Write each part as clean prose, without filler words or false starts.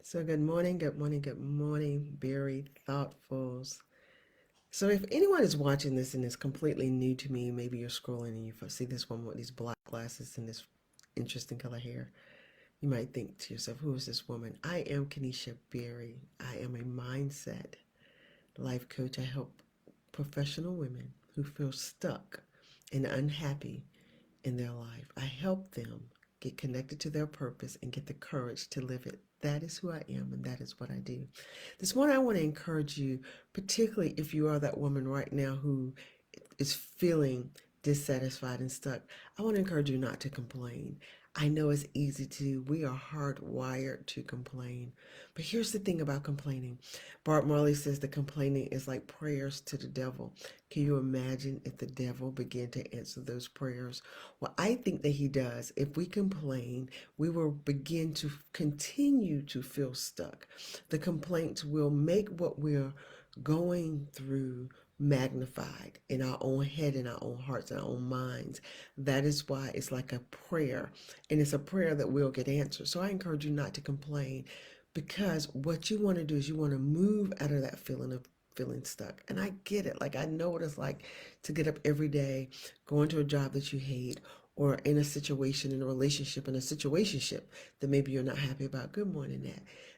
So, good morning, good morning, good morning, very thoughtfuls. So, if anyone is watching this and is completely new to me, maybe you're scrolling and you see this woman with these black glasses and this interesting color hair, you might think to yourself, who is this woman? I am Kenesha Berry. I am a mindset life coach. I help professional women who feel stuck and unhappy in their life. I help them get connected to their purpose and get the courage to live it. That is who I am, and that is what I do. This morning, I want to encourage you, particularly if you are that woman right now who is feeling dissatisfied and stuck. I want to encourage you not to complain. I know it's easy to, we are hardwired to complain. But here's the thing about complaining. Bart Marley says that complaining is like prayers to the devil. Can you imagine if the devil began to answer those prayers? Well, I think that he does. If we complain, we will begin to continue to feel stuck. The complaints will make what we're going through magnified in our own head, in our own hearts, in our own minds. That is why it's like a prayer, and it's a prayer that will get answered. So I encourage you not to complain, because what you want to do is you want to move out of that feeling of feeling stuck. And I get it. Like, I know what it's like to get up every day, go into a job that you hate, or in a situation, in a relationship, in a situationship that maybe you're not happy about. Good morning,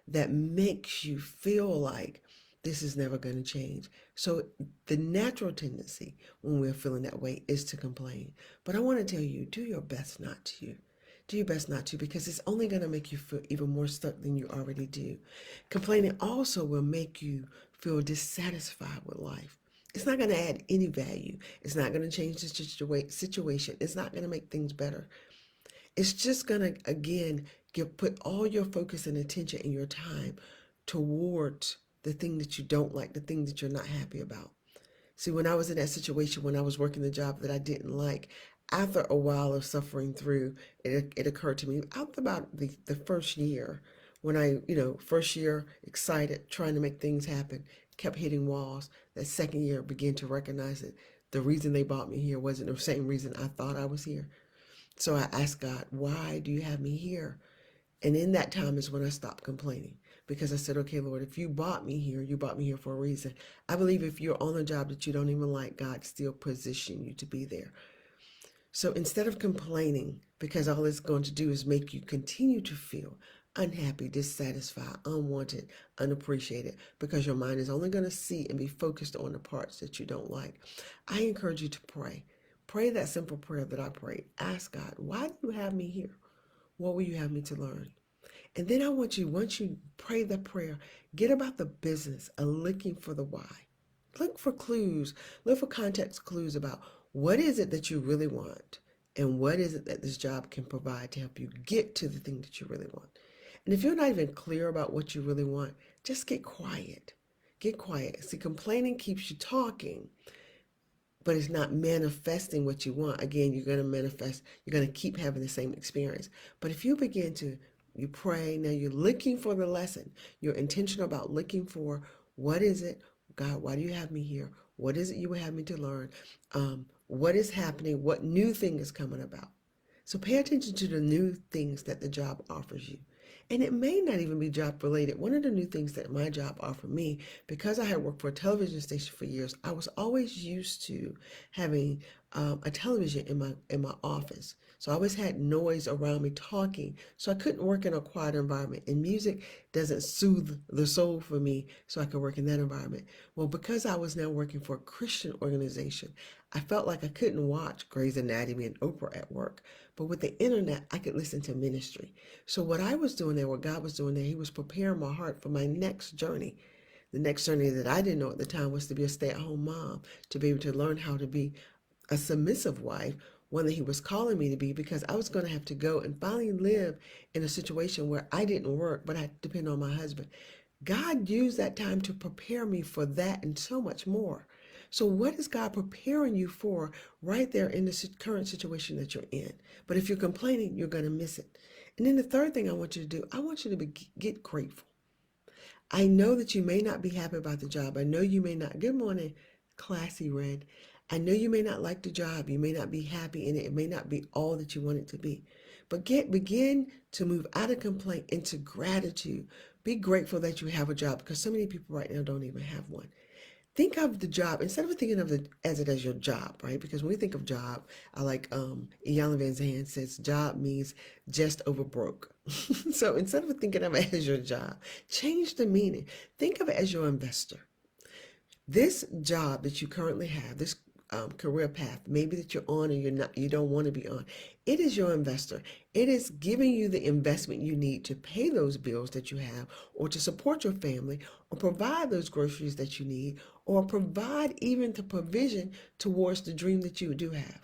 that makes you feel like this is never going to change. So the natural tendency when we're feeling that way is to complain. But I want to tell you, do your best not to. Do your best not to, because it's only going to make you feel even more stuck than you already do. Complaining also will make you feel dissatisfied with life. It's not going to add any value. It's not going to change the situation. It's not going to make things better. It's just going to, again, put all your focus and attention and your time towards the thing that you don't like, the thing that you're not happy about. See, when I was in that situation, when I was working the job that I didn't like, after a while of suffering through, it occurred to me after about the first year, when first year excited, trying to make things happen, kept hitting walls. That second year began to recognize that the reason they brought me here wasn't the same reason I thought I was here. So I asked God, why do you have me here? And in that time is when I stopped complaining, because I said, okay, Lord, if you brought me here, you brought me here for a reason. I believe if you're on a job that you don't even like, God still positioned you to be there. So instead of complaining, because all it's going to do is make you continue to feel unhappy, dissatisfied, unwanted, unappreciated, because your mind is only going to see and be focused on the parts that you don't like, I encourage you to pray. Pray that simple prayer that I prayed. Ask God, why do you have me here? What will you have me to learn? And then I want you, once you pray the prayer, get about the business of looking for the why. Look for clues, look for context clues about what is it that you really want, and what is it that this job can provide to help you get to the thing that you really want. And if you're not even clear about what you really want, just get quiet. Get quiet. See, complaining keeps you talking, but it's not manifesting what you want. Again, you're going to manifest, you're going to keep having the same experience. But if you begin to, you pray, now you're looking for the lesson. You're intentional about looking for, what is it? God, why do you have me here? What is it you would have me to learn? What is happening? What new thing is coming about? So pay attention to the new things that the job offers you. And it may not even be job related. One of the new things that my job offered me, because I had worked for a television station for years, I was always used to having a television in my office. So I always had noise around me talking. So I couldn't work in a quiet environment. And music doesn't soothe the soul for me, so I could work in that environment. Well, because I was now working for a Christian organization, I felt like I couldn't watch Grey's Anatomy and Oprah at work. But with the internet, I could listen to ministry. So what I was doing there, what God was doing there, he was preparing my heart for my next journey. The next journey that I didn't know at the time was to be a stay-at-home mom, to be able to learn how to be a submissive wife, one that he was calling me to be, because I was going to have to go and finally live in a situation where I didn't work, but I had to depend on my husband. God used that time to prepare me for that and so much more. So what is God preparing you for right there in the current situation that you're in? But if you're complaining, you're going to miss it. And then the third thing I want you to do, I want you to get grateful. I know that you may not be happy about the job. I know you may not. Good morning, Classy Red. I know you may not like the job. You may not be happy in it. It may not be all that you want it to be. But begin to move out of complaint into gratitude Be grateful that you have a job, because so many people right now don't even have one. Think of the job instead of thinking of it as your job, right? Because when we think of job, I like Iyanla Vanzant says job means just over broke. So instead of thinking of it as your job, change the meaning. Think of it as your investor. This job that you currently have, this career path, maybe that you're on or you're not, you don't want to be on, it is your investor. It is giving you the investment you need to pay those bills that you have, or to support your family, or provide those groceries that you need, or provide even the provision towards the dream that you do have.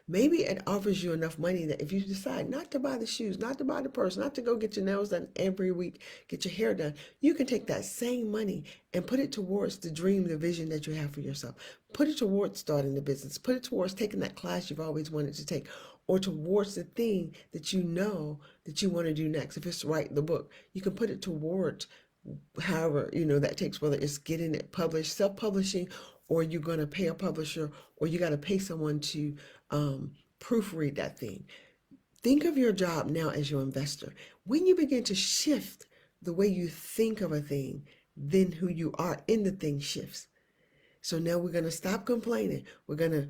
Maybe it offers you enough money that if you decide not to buy the shoes, not to buy the purse, not to go get your nails done every week, get your hair done, you can take that same money and put it towards the dream, the vision that you have for yourself. Put it towards starting the business. Put it towards taking that class you've always wanted to take, or towards the thing that you know that you want to do next. If it's write the book, you can put it towards however that takes, whether it's getting it published, self-publishing, or you're going to pay a publisher, or you got to pay someone to proofread that thing. Think of your job now as your investor. When you begin to shift the way you think of a thing, then who you are in the thing shifts. So now we're going to stop complaining. We're going to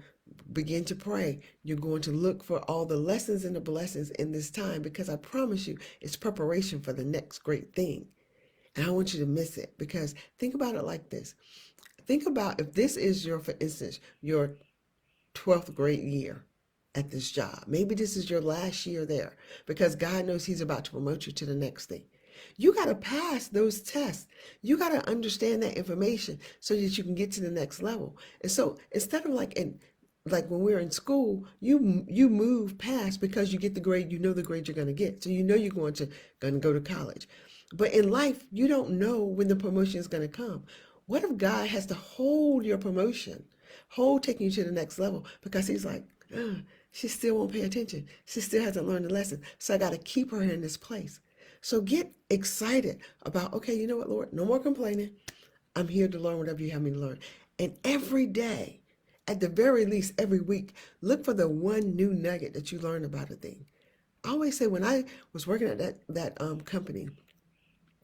begin to pray. You're going to look for all the lessons and the blessings in this time, because I promise you it's preparation for the next great thing. And I want you to miss it, because think about it like this. Think about if this is for instance, your 12th grade year at this job. Maybe this is your last year there, because God knows he's about to promote you to the next thing. You got to pass those tests. You got to understand that information so that you can get to the next level. And so instead of like when we're in school, you move past because you get the grade, the grade you're going to get. So you're going to go to college. But in life, you don't know when the promotion is going to come. What if God has to hold your promotion, taking you to the next level, because he's like, she still won't pay attention. She still hasn't learned the lesson. So I got to keep her in this place. So get excited about, okay, you know what, Lord, no more complaining. I'm here to learn whatever you have me to learn. And every day, at the very least, every week, look for the one new nugget that you learn about a thing. I always say, when I was working at that company,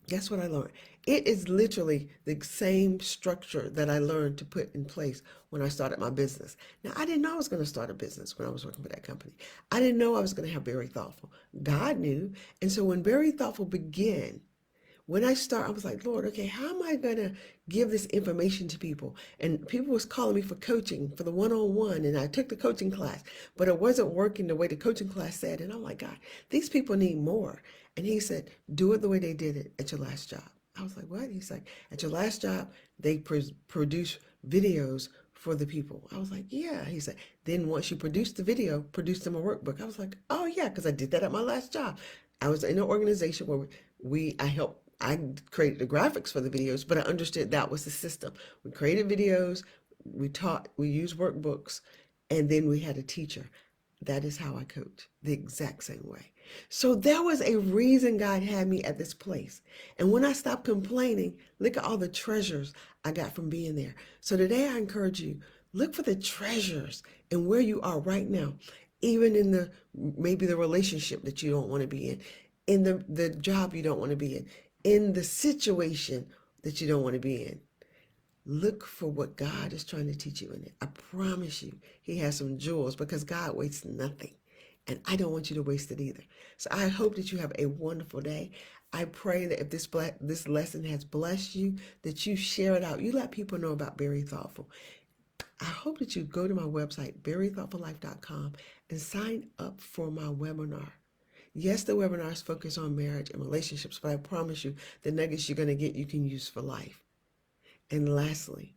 guess what I learned? It is literally the same structure that I learned to put in place when I started my business. Now, I didn't know I was going to start a business when I was working for that company. I didn't know I was going to have Very Thoughtful. God knew. And so when Very Thoughtful began, when I was like, Lord, okay, how am I going to give this information to people? And people was calling me for coaching, for the one-on-one, and I took the coaching class, but it wasn't working the way the coaching class said. And I'm like, God, these people need more. And he said, do it the way they did it at your last job. I was like, what? He's like, at your last job, they produce videos for the people. I was like, yeah. He said, then once you produce the video, produce them a workbook. I was like, oh yeah, because I did that at my last job. I was in an organization where I created the graphics for the videos, but I understood that was the system. We created videos, we taught, we used workbooks, and then we had a teacher. That is how I coach, the exact same way. So there was a reason God had me at this place. And when I stopped complaining, look at all the treasures I got from being there. So today I encourage you, look for the treasures and where you are right now, even in maybe the relationship that you don't want to be in the job you don't want to be in the situation that you don't want to be in. Look for what God is trying to teach you in it. I promise you, he has some jewels, because God wastes nothing. And I don't want you to waste it either. So I hope that you have a wonderful day. I pray that if this lesson has blessed you, that you share it out. You let people know about Very Thoughtful. I hope that you go to my website, verythoughtfullife.com, and sign up for my webinar. Yes, the webinars focus on marriage and relationships, but I promise you, the nuggets you're going to get, you can use for life. And lastly,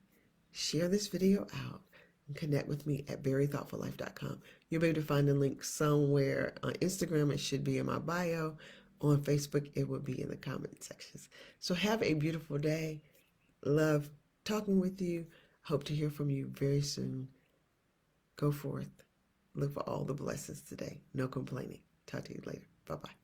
share this video out and connect with me at verythoughtfullife.com. You'll be able to find the link somewhere. On Instagram, it should be in my bio. On Facebook, it will be in the comment sections. So have a beautiful day. Love talking with you. Hope to hear from you very soon. Go forth. Look for all the blessings today. No complaining. Talk to you later. Bye-bye.